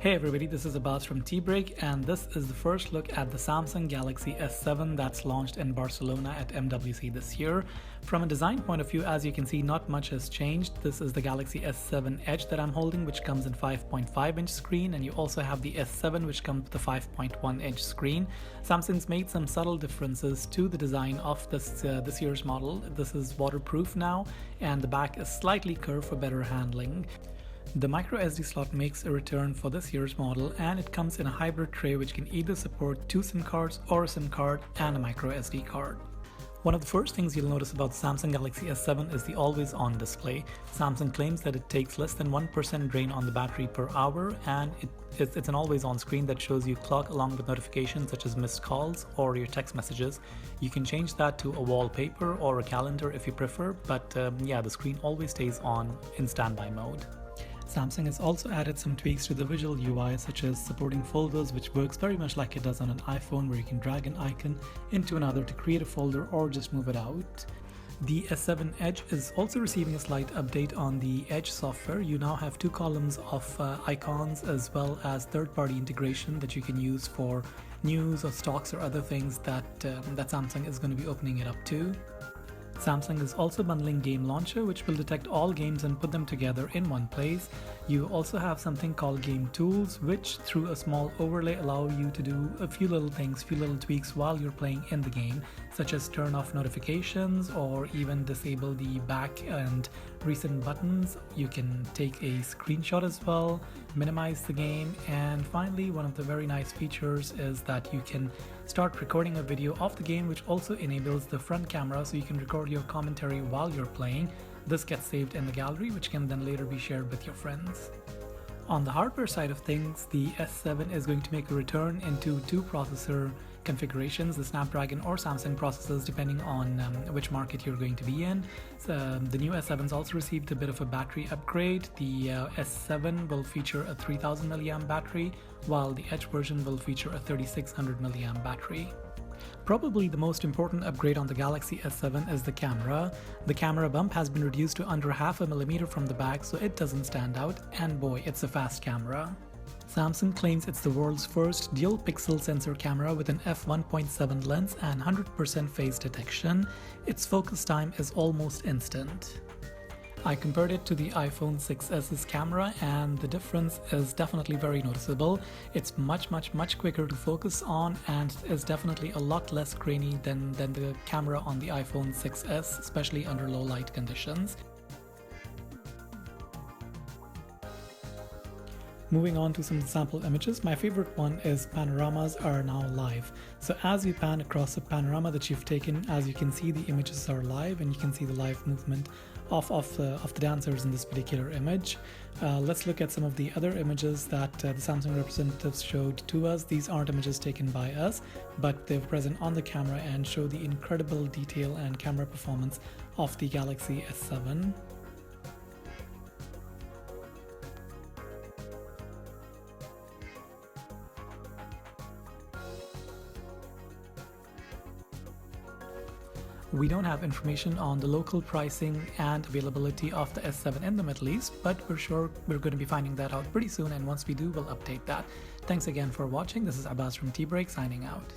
Hey everybody, this is Abbas from T-Break, and this is the first look at the Samsung Galaxy S7 that's launched in Barcelona at MWC this year. From a design point of view, as you can see, not much has changed. This is the Galaxy S7 Edge that I'm holding, which comes in 5.5-inch screen, and you also have the S7, which comes with a 5.1-inch screen. Samsung's made some subtle differences to the design of this year's model. This is waterproof now, and the back is slightly curved for better handling. The microSD slot makes a return for this year's model, and it comes in a hybrid tray which can either support 2 SIM cards or a SIM card and a microSD card. One of the first things you'll notice about the Samsung Galaxy S7 is the always-on display. Samsung claims that it takes less than 1% drain on the battery per hour, and it's an always-on screen that shows you clock along with notifications such as missed calls or your text messages. You can change that to a wallpaper or a calendar if you prefer, but yeah, the screen always stays on in standby mode. Samsung has also added some tweaks to the visual UI, such as supporting folders, which works very much like it does on an iPhone, where you can drag an icon into another to create a folder or just move it out. The S7 Edge is also receiving a slight update on the Edge software. You now have 2 columns of icons, as well as third-party integration that you can use for news or stocks or other things that Samsung is going to be opening it up to. Samsung is also bundling Game Launcher, which will detect all games and put them together in one place. You also have something called Game Tools, which through a small overlay allow you to do a few little things, few little tweaks while you're playing in the game, such as turn off notifications or even disable the back and recent buttons. You can take a screenshot as well, minimize the game, and finally, one of the very nice features is that you can start recording a video of the game, which also enables the front camera, so you can record your commentary while you're playing. This gets saved in the gallery, which can then later be shared with your friends. On the hardware side of things, the S7 is going to make a return into 2 processor configurations, the Snapdragon or Samsung processors, depending on which market you're going to be in. So, the new S7's also received a bit of a battery upgrade. The S7 will feature a 3000 mAh battery, while the Edge version will feature a 3600 mAh battery. Probably the most important upgrade on the Galaxy S7 is the camera. The camera bump has been reduced to under 0.5 mm from the back, so it doesn't stand out, and boy, it's a fast camera. Samsung claims it's the world's first dual pixel sensor camera with an f1.7 lens and 100% phase detection. Its focus time is almost instant. I compared it to the iPhone 6s's camera, and the difference is definitely very noticeable. It's much quicker to focus on, and is definitely a lot less grainy than the camera on the iPhone 6s, especially under low light conditions. Moving on to some sample images, my favorite one is panoramas are now live. So as you pan across a panorama that you've taken, as you can see, the images are live, and you can see the live movement of the dancers in this particular image. Let's look at some of the other images that the Samsung representatives showed to us. These aren't images taken by us, but they're present on the camera and show the incredible detail and camera performance of the Galaxy S7. We don't have information on the local pricing and availability of the S7 in the Middle East, but we're sure we're going to be finding that out pretty soon, and once we do, we'll update that. Thanks again for watching. This is Abbas from T-Break signing out.